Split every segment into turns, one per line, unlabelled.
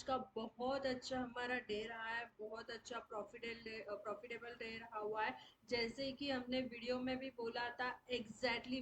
का बहुत अच्छा हमारा डे रहा है, बहुत अच्छा प्रॉफिटेबल डे रहा हुआ है। जैसे कि हमने वीडियो में भी बोला था,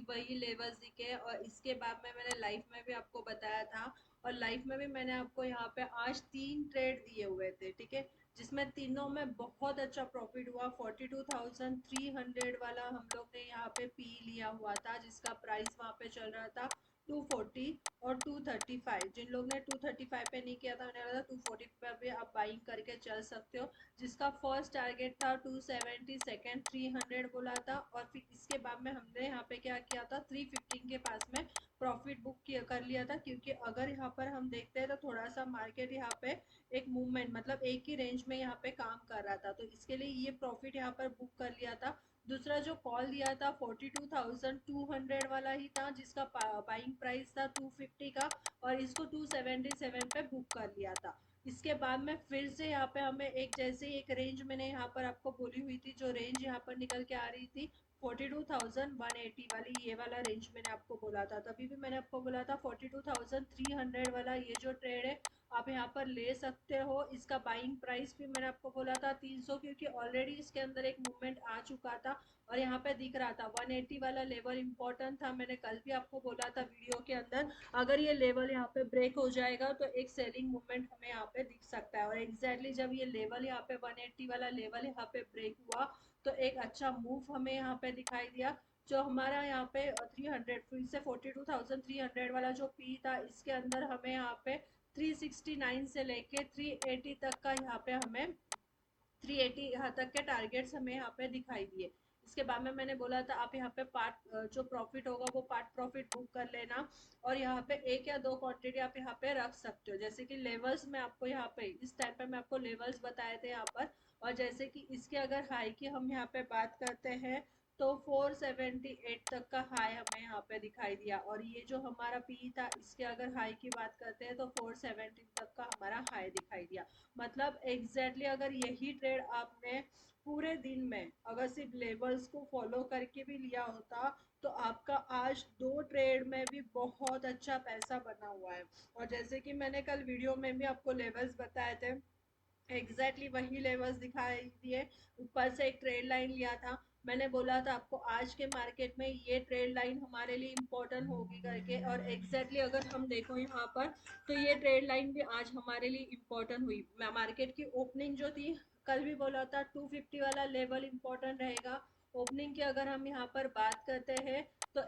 वही लेवल्स दिखे और इसके बाद में मैंने लाइव में भी आपको बताया था। और लाइव में भी मैंने आपको यहाँ पे आज 3 ट्रेड दिए हुए थे, ठीक है, जिसमें तीनों में बहुत अच्छा प्रॉफिट हुआ। 42,300 वाला हम लोग ने यहाँ पे पी लिया हुआ था, जिसका प्राइस वहाँ पे चल रहा था 240 और 235। जिन लोग ने 235 पे नहीं किया था, मैंने बोला था 240 पे भी आप बाइंग करके चल सकते हो। जिसका फर्स्ट टारगेट था 270, सेकंड 300 बोला था। और फिर इसके बाद में हमने यहाँ पे क्या किया था, 315 के पास में प्रॉफिट बुक कर लिया था। क्योंकि अगर यहाँ पर हम देखते हैं तो थोड़ा सा मार्केट यहाँ पे एक मूवमेंट, मतलब एक ही रेंज में यहाँ पे काम कर रहा था, तो इसके लिए ये प्रॉफिट यहाँ पर बुक कर लिया था। दूसरा जो कॉल दिया था 42,200 वाला ही था, जिसका बाइंग प्राइस था 250 का, और इसको 277 पे बुक कर लिया था। इसके बाद में फिर से यहाँ पे हमें एक, जैसे एक रेंज मैंने यहाँ पर आपको बोली हुई थी, जो रेंज यहाँ पर निकल के आ रही थी 42,180 वाली, ये वाला रेंज मैंने आपको बोला था। तभी भी मैंने आपको बोला था 42,300 वाला ये जो ट्रेड है आप यहाँ पर ले सकते हो। इसका बाइंग प्राइस भी मैंने आपको बोला था 300, क्योंकि ऑलरेडी इसके अंदर एक मूवमेंट आ चुका था और यहाँ पे दिख रहा था 180 वाला लेवल इंपॉर्टेंट था। मैंने कल भी आपको बोला था वीडियो के अंदर, अगर ये लेवल यहाँ पे ब्रेक हो जाएगा तो एक सेलिंग मूवमेंट हमें यहाँ पे दिख सकता है। और जब ये लेवल यहाँ पे 180 वाला लेवल यहाँ पे ब्रेक हुआ तो एक अच्छा मूव हमें यहाँ पे दिखाई दिया। जो हमारा यहाँ पे 300 फिर से 42,300 वाला जो पी था, इसके अंदर हमें यहाँ पे 369 से लेके 380 तक का यहाँ पे हमें 380 यहाँ तक के टारगेट्स हमें यहाँ पे दिखाई दिए। इसके बाद में मैंने बोला था आप यहाँ पे पार्ट जो प्रॉफिट होगा वो पार्ट प्रॉफिट बुक कर लेना। और यहाँ पे एक या दो क्वांटिटी आप यहाँ पे रख सकते हो, जैसे कि लेवल्स में आपको यहाँ पे इस टाइम पे मैं आपको लेवल्स बताए थे यहाँ पर। और जैसे कि इसके अगर हाई की हम यहाँ पे बात करते हैं तो 478 तक का हाई हमें यहाँ पे दिखाई दिया। और ये जो हमारा पी था, इसके अगर हाई की बात करते हैं तो 470 तक का हमारा हाई दिखाई दिया। मतलब अगर यही ट्रेड आपने पूरे दिन में अगर सिर्फ लेवल्स को फॉलो करके भी लिया होता तो आपका आज 2 ट्रेड में भी बहुत अच्छा पैसा बना हुआ है। और जैसे कि मैंने कल वीडियो में भी आपको लेवल्स बताए थे, वही लेवल्स दिखाई दिए। ऊपर से एक ट्रेड लाइन लिया था, मैंने बोला था आपको आज के मार्केट में ये ट्रेड लाइन हमारे लिए इम्पोर्टेंट होगी करके। और अगर हम देखो यहाँ पर तो ये ट्रेड लाइन भी आज हमारे लिए इम्पोर्टेंट हुई। मार्केट की ओपनिंग जो थी, कल भी बोला था 250 वाला लेवल इम्पोर्टेंट रहेगा। ओपनिंग की अगर हम यहाँ पर बात करते हैं तो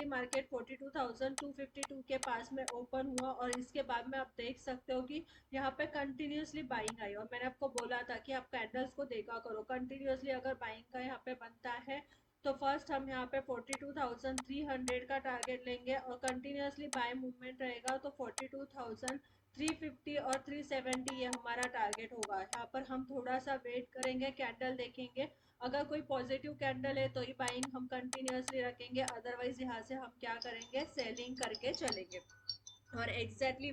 मार्केट 42,252 के पास में ओपन हुआ। और इसके बाद में आप देख सकते हो कि यहाँ पे कंटिन्यूसली बाइंग आई। और मैंने आपको बोला था कि आप कैंडल्स को देखा करो, कंटिन्यूसली अगर बाइंग का यहाँ पे बनता है तो फर्स्ट हम यहाँ पे 42,300 का टारगेट लेंगे, और कंटिन्यूसली बाय मूवमेंट रहेगा तो 42,350 और 370 ये हमारा टारगेट होगा। यहाँ पर हम थोड़ा सा वेट करेंगे, कैंडल देखेंगे, अगर कोई पॉजिटिव कैंडल है तो ही बाइंग हम कंटिन्यूसली रखेंगे, अदरवाइज यहाँ से हम क्या करेंगे, सेलिंग करके चलेंगे। और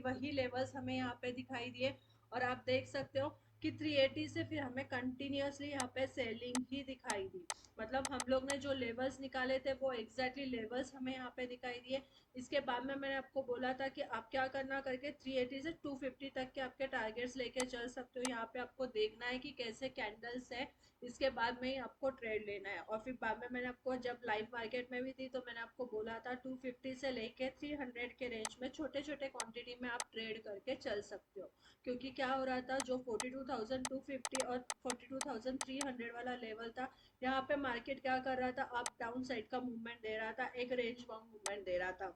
वही लेवल्स हमें यहाँ पे दिखाई दिए। और आप देख सकते हो कि 380 से फिर हमें कंटिन्यूसली यहाँ पे सेलिंग ही दिखाई दी। मतलब हम लोग ने जो लेवल्स निकाले थे वो लेवल्स हमें यहाँ पे दिखाई दिए। इसके बाद में मैंने आपको बोला था कि आप क्या करना करके 380 से 250 तक के आपके टारगेट्स लेके चल सकते हो। यहाँ पे आपको देखना है कि कैसे कैंडल्स है, इसके बाद में ही आपको ट्रेड लेना है। और फिर बाद में मैंने आपको जब लाइव मार्केट में भी थी तो मैंने आपको बोला था 250 से लेके 300 के रेंज में छोटे छोटे क्वांटिटी में आप ट्रेड करके चल सकते हो। क्योंकि क्या हो रहा था, जो 42,250 और 42,300 वाला लेवल था, यहाँ पे मार्केट क्या कर रहा था, अप डाउन साइड का मूवमेंट दे रहा था, एक रेंज बाउंड मूवमेंट दे रहा था।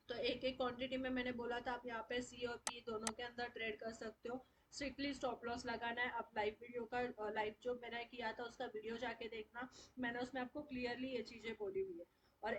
तो एक एक क्वांटिटी में मैंने बोला था आप यहाँ पे सी और पी दोनों के अंदर ट्रेड कर सकते हो। स्ट्रिक्टली स्टॉप लॉस लगाना है। आप लाइव वीडियो का लाइव जो मैंने किया था उसका वीडियो जाके देखना, मैंने उसमें आपको क्लियरली ये चीज़ें बोली हुई है। और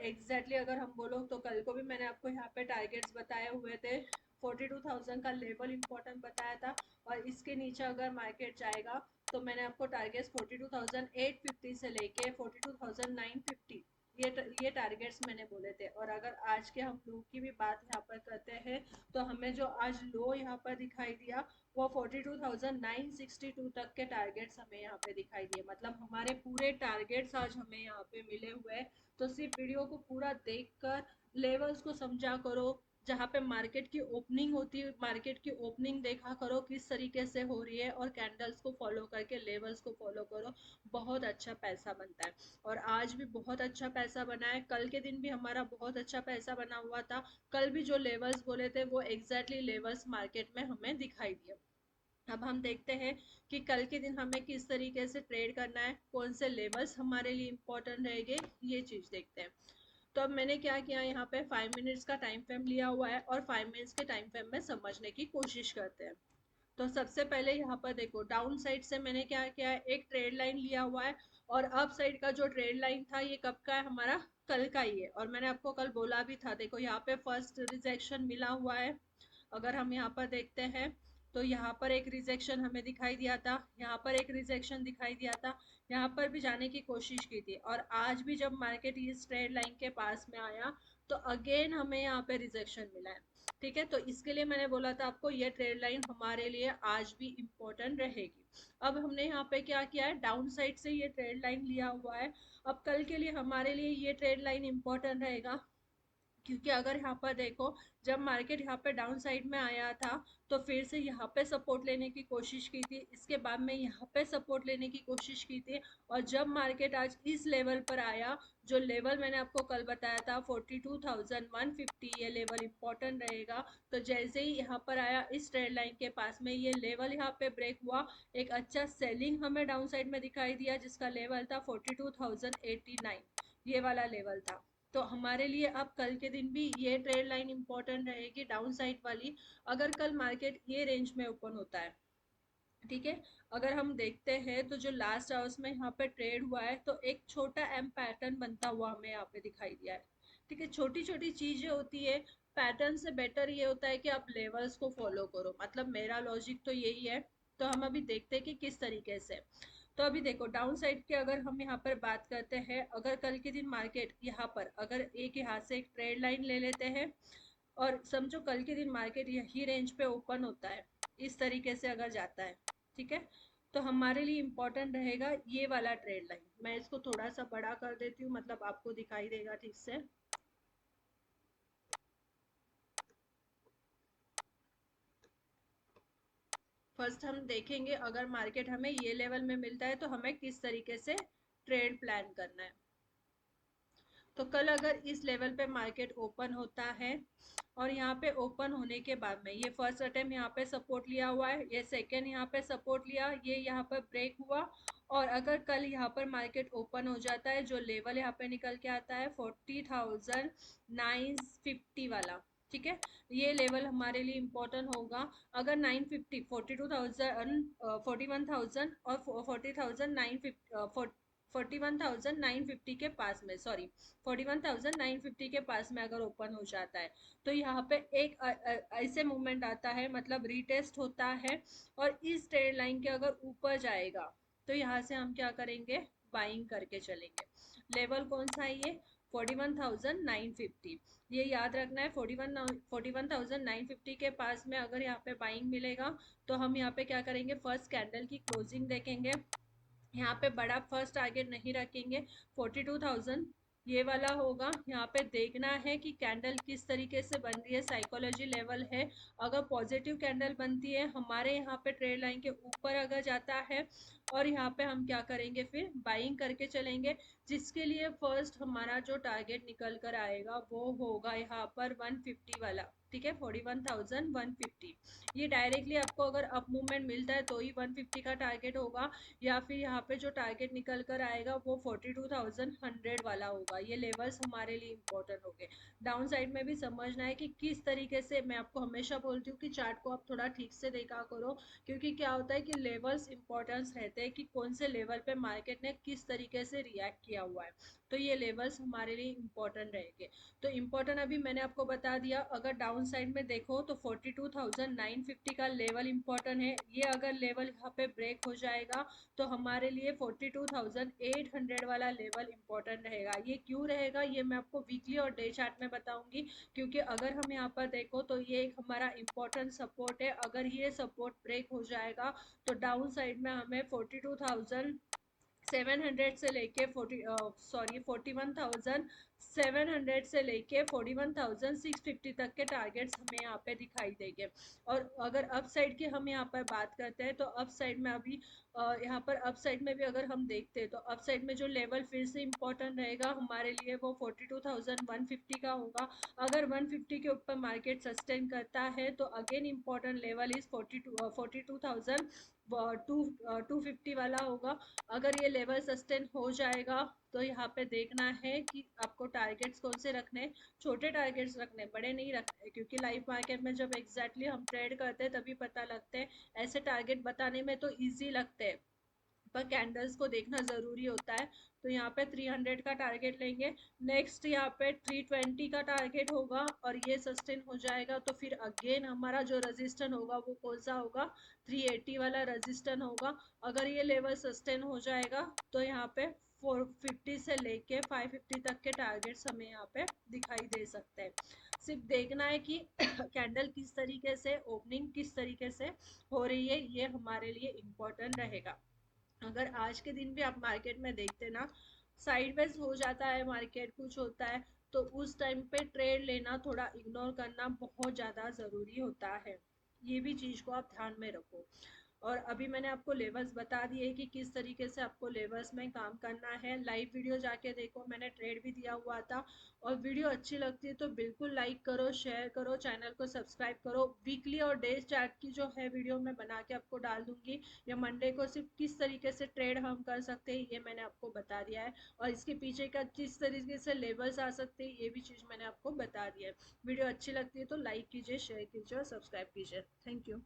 अगर हम बोलो तो कल को भी मैंने आपको यहाँ पे टारगेट्स बताए हुए थे, 42,000 का लेवल इंपॉर्टेंट बताया था। और इसके नीचे अगर मार्केट जाएगा तो मैंने आपको टारगेट्स 42,850 से लेके 42,950 ये टारगेट्स मैंने बोले थे। और अगर आज के हम लोग की भी बात यहाँ पर करते हैं तो हमें जो आज लो यहाँ पर दिखाई दिया वो 42,962 तक के टारगेट्स हमें यहाँ पे दिखाई दिए। मतलब हमारे पूरे टारगेट्स आज हमें यहाँ पे मिले हुए हैं। तो सिर्फ वीडियो को पूरा देखकर लेवल्स को समझा करो, जहाँ पे मार्केट की ओपनिंग होती है, मार्केट की ओपनिंग देखा करो किस तरीके से हो रही है, और कैंडल्स को फॉलो करके लेवल्स को फॉलो करो, बहुत अच्छा पैसा बनता है। और आज भी बहुत अच्छा पैसा बना है, कल के दिन भी हमारा बहुत अच्छा पैसा बना हुआ था। कल भी जो लेवल्स बोले थे वो एग्जैक्टली लेवल्स मार्केट में हमें दिखाई दिए। अब हम देखते हैं कि कल के दिन हमें किस तरीके से ट्रेड करना है, कौन से लेवल्स हमारे लिए इंपॉर्टेंट रहेंगे, ये चीज देखते हैं। तो अब मैंने क्या किया, यहाँ पे 5 मिनट्स का टाइम फ्रेम लिया हुआ है, और 5 मिनट्स के टाइम फ्रेम में समझने की कोशिश करते हैं। तो सबसे पहले यहाँ पर देखो, डाउन साइड से मैंने क्या किया है, एक ट्रेड लाइन लिया हुआ है। और अप साइड का जो ट्रेड लाइन था ये कब का है, हमारा कल का ही है। और मैंने आपको कल बोला भी था, देखो यहाँ पे फर्स्ट रिजेक्शन मिला हुआ है। अगर हम यहाँ पर देखते हैं तो यहाँ पर एक रिजेक्शन हमें दिखाई दिया था, यहाँ पर एक रिजेक्शन दिखाई दिया था, यहाँ पर भी जाने की कोशिश की थी। और आज भी जब मार्केट इस ट्रेड लाइन के पास में आया तो अगेन हमें यहाँ पे रिजेक्शन मिला है। ठीक है, तो इसके लिए मैंने बोला था आपको ये ट्रेड लाइन हमारे लिए आज भी इम्पोर्टेंट रहेगी। अब हमने यहाँ पे क्या किया है, डाउन साइड से ये ट्रेड लाइन लिया हुआ है। अब कल के लिए हमारे लिए ये ट्रेड लाइन इम्पोर्टेंट रहेगा, क्योंकि अगर यहाँ पर देखो, जब मार्केट यहाँ पे डाउन साइड में आया था तो फिर से यहाँ पे सपोर्ट लेने की कोशिश की थी, इसके बाद में यहाँ पे सपोर्ट लेने की कोशिश की थी। और जब मार्केट आज इस लेवल पर आया, जो लेवल मैंने आपको कल बताया था 42,150, ये लेवल इंपॉर्टेंट रहेगा। तो जैसे ही यहाँ पर आया इस ट्रेड लाइन के पास में, ये लेवल यहाँ पे ब्रेक हुआ, एक अच्छा सेलिंग हमें डाउन साइड में दिखाई दिया, जिसका लेवल था 42,089, ये वाला लेवल था। तो हमारे लिए अब कल के दिन भी ये ट्रेड लाइन इंपॉर्टेंट रहेगी, डाउन साइड वाली। अगर कल मार्केट ये रेंज में ओपन होता है, ठीक है, अगर हम देखते हैं तो जो लास्ट आवर्स में यहाँ पे ट्रेड हुआ है तो एक छोटा एम पैटर्न बनता हुआ हमें यहाँ पे दिखाई दिया है। ठीक है, छोटी छोटी चीजें होती है, पैटर्न से बेटर ये होता है कि आप लेवल्स को फॉलो करो, मतलब मेरा लॉजिक तो यही है। तो हम अभी देखते हैं कि किस तरीके से। तो अभी देखो, डाउन साइड की अगर हम यहाँ पर बात करते हैं, अगर कल के दिन मार्केट यहाँ पर अगर एक यहाँ से एक ट्रेड लाइन ले लेते हैं, और समझो कल के दिन मार्केट यही रेंज पे ओपन होता है, इस तरीके से अगर जाता है, ठीक है, तो हमारे लिए इम्पोर्टेंट रहेगा ये वाला ट्रेड लाइन। मैं इसको थोड़ा सा बड़ा कर देती हूँ, मतलब आपको दिखाई देगा ठीक से। फर्स्ट हम देखेंगे, अगर मार्केट हमें ये लेवल में मिलता है तो हमें किस तरीके से ट्रेड प्लान करना है। तो कल अगर इस लेवल पे मार्केट ओपन होता है, और यहाँ पे ओपन होने के बाद में ये फर्स्ट अटेम्प्ट यहाँ पे सपोर्ट लिया हुआ है, ये सेकेंड यहाँ पे सपोर्ट लिया, ये यहाँ पर ब्रेक हुआ। और अगर कल यहाँ पर मार्केट ओपन हो जाता है, जो लेवल यहाँ पे निकल के आता है 40,950 वाला, ठीक है, ये लेवल हमारे लिए इम्पोर्टेंट होगा। अगर 950, 42,000, 41,000 और 40,950, 41,950 के पास में, सॉरी, 41,950 के पास में अगर ओपन हो जाता है, तो यहाँ पे एक ऐसे मूवमेंट आता है, मतलब रीटेस्ट होता है। और इस ट्रेड लाइन के अगर ऊपर जाएगा तो यहाँ से हम क्या करेंगे, बाइंग करके चलेंगे। लेवल कौन सा है ये, 41,950, ये याद रखना है। 41,950 के पास में अगर यहाँ पे बाइंग मिलेगा तो हम यहाँ पे क्या करेंगे, फर्स्ट कैंडल की क्लोजिंग देखेंगे। यहाँ पे बड़ा फर्स्ट टारगेट नहीं रखेंगे, 42,000 ये वाला होगा। यहाँ पे देखना है कि कैंडल किस तरीके से बन रही है, साइकोलॉजी लेवल है। अगर पॉजिटिव कैंडल बनती है, हमारे यहाँ पे ट्रेड लाइन के ऊपर अगर जाता है, और यहाँ पे हम क्या करेंगे, फिर बाइंग करके चलेंगे। जिसके लिए फर्स्ट हमारा जो टारगेट निकल कर आएगा वो होगा यहाँ पर 150 वाला, ठीक है, 41,150। ये डायरेक्टली आपको अगर अप मूवमेंट मिलता है तो ही 150 का टारगेट होगा, या फिर यहाँ पे जो टारगेट निकल कर आएगा वो 42,100 वाला होगा। ये लेवल्स हमारे लिए इंपॉर्टेंट हो गए। डाउन साइड में भी समझना है कि किस तरीके से, मैं आपको हमेशा बोलती हूँ कि चार्ट को आप थोड़ा ठीक से देखा करो, क्योंकि क्या होता है कि लेवल्स इंपॉर्टेंस रहते हैं कि कौन से लेवल पे मार्केट ने किस तरीके से रिएक्ट किया हुआ है। तो ये लेवल्स हमारे लिए इंपॉर्टेंट रहेंगे। तो इम्पोर्टेंट अभी मैंने आपको बता दिया। अगर डाउन साइड में देखो तो 42,950 का लेवल इंपॉर्टेंट है, ये अगर लेवल यहाँ पे ब्रेक हो जाएगा तो हमारे लिए 42,800 वाला लेवल इंपॉर्टेंट रहेगा। ये क्यों रहेगा, ये मैं आपको वीकली और डे चार्ट में बताऊंगी। क्योंकि अगर हम यहाँ पर देखो तो ये एक हमारा इंपॉर्टेंट सपोर्ट है, अगर ये सपोर्ट ब्रेक हो जाएगा तो डाउन साइड में हमें 42,700 से लेके 41,000 700 से लेके 41,650 तक के टारगेट्स हमें यहाँ पे दिखाई देंगे। और अगर अप साइड की हम यहाँ पर बात करते हैं तो अप साइड में अभी यहाँ पर अप साइड में भी अगर हम देखते हैं तो अप साइड में जो लेवल फिर से इम्पोर्टेंट रहेगा हमारे लिए वो 42,150 का होगा। अगर 150 के ऊपर मार्केट सस्टेन करता है तो अगेन इम्पोर्टेंट लेवल इज 42,250 वाला होगा। अगर ये लेवल सस्टेन हो जाएगा तो यहाँ पे देखना है कि आपको टारगेट्स कौन से रखने, छोटे टारगेट्स रखने, बड़े नहीं रखने, क्योंकि लाइव मार्केट में जब एग्जैक्टली हम ट्रेड करते हैं तभी पता लगते हैं। ऐसे टारगेट बताने में तो इजी लगते हैं पर कैंडल्स को देखना ज़रूरी होता है। तो यहाँ पे 300 का टारगेट लेंगे। नेक्स्ट यहाँ पे 320 का टारगेट होगा और ये सस्टेन हो जाएगा तो फिर अगेन हमारा जो रजिस्टेंस होगा वो कौन सा होगा, 380 वाला रजिस्टेंस होगा। अगर ये लेवल सस्टेन हो जाएगा तो यहाँ पे 450 से लेके 550 तक के टारगेट्स हमें यहाँ पे दिखाई दे सकते हैं। सिर्फ देखना है कि कैंडल किस तरीके से, ओपनिंग किस तरीके से हो रही है, ये हमारे लिए इम्पोर्टेंट रहेगा। अगर आज के दिन भी आप मार्केट में देखते ना, साइडवेज हो जाता है मार्केट, कुछ होता है तो उस टाइम पे ट्रेड लेना थोड़ा इग्नोर करना बहुत ज़्यादा ज़रूरी होता है। ये भी चीज़ को आप ध्यान में रखो। और अभी मैंने आपको लेवल्स बता दिए कि किस तरीके से आपको लेवल्स में काम करना है। लाइव वीडियो जाके देखो, मैंने ट्रेड भी दिया हुआ था। और वीडियो अच्छी लगती है तो बिल्कुल लाइक करो, शेयर करो, चैनल को सब्सक्राइब करो। वीकली और डेज चार्ट की जो है वीडियो मैं बना के आपको डाल दूंगी। या मंडे को सिर्फ किस तरीके से ट्रेड हम कर सकते हैं ये मैंने आपको बता दिया है। और इसके पीछे का किस तरीके से लेवल्स आ सकते हैं ये भी चीज़ मैंने आपको बता दिया है। वीडियो अच्छी लगती है तो लाइक कीजिए, शेयर कीजिए और सब्सक्राइब कीजिए। Thank you.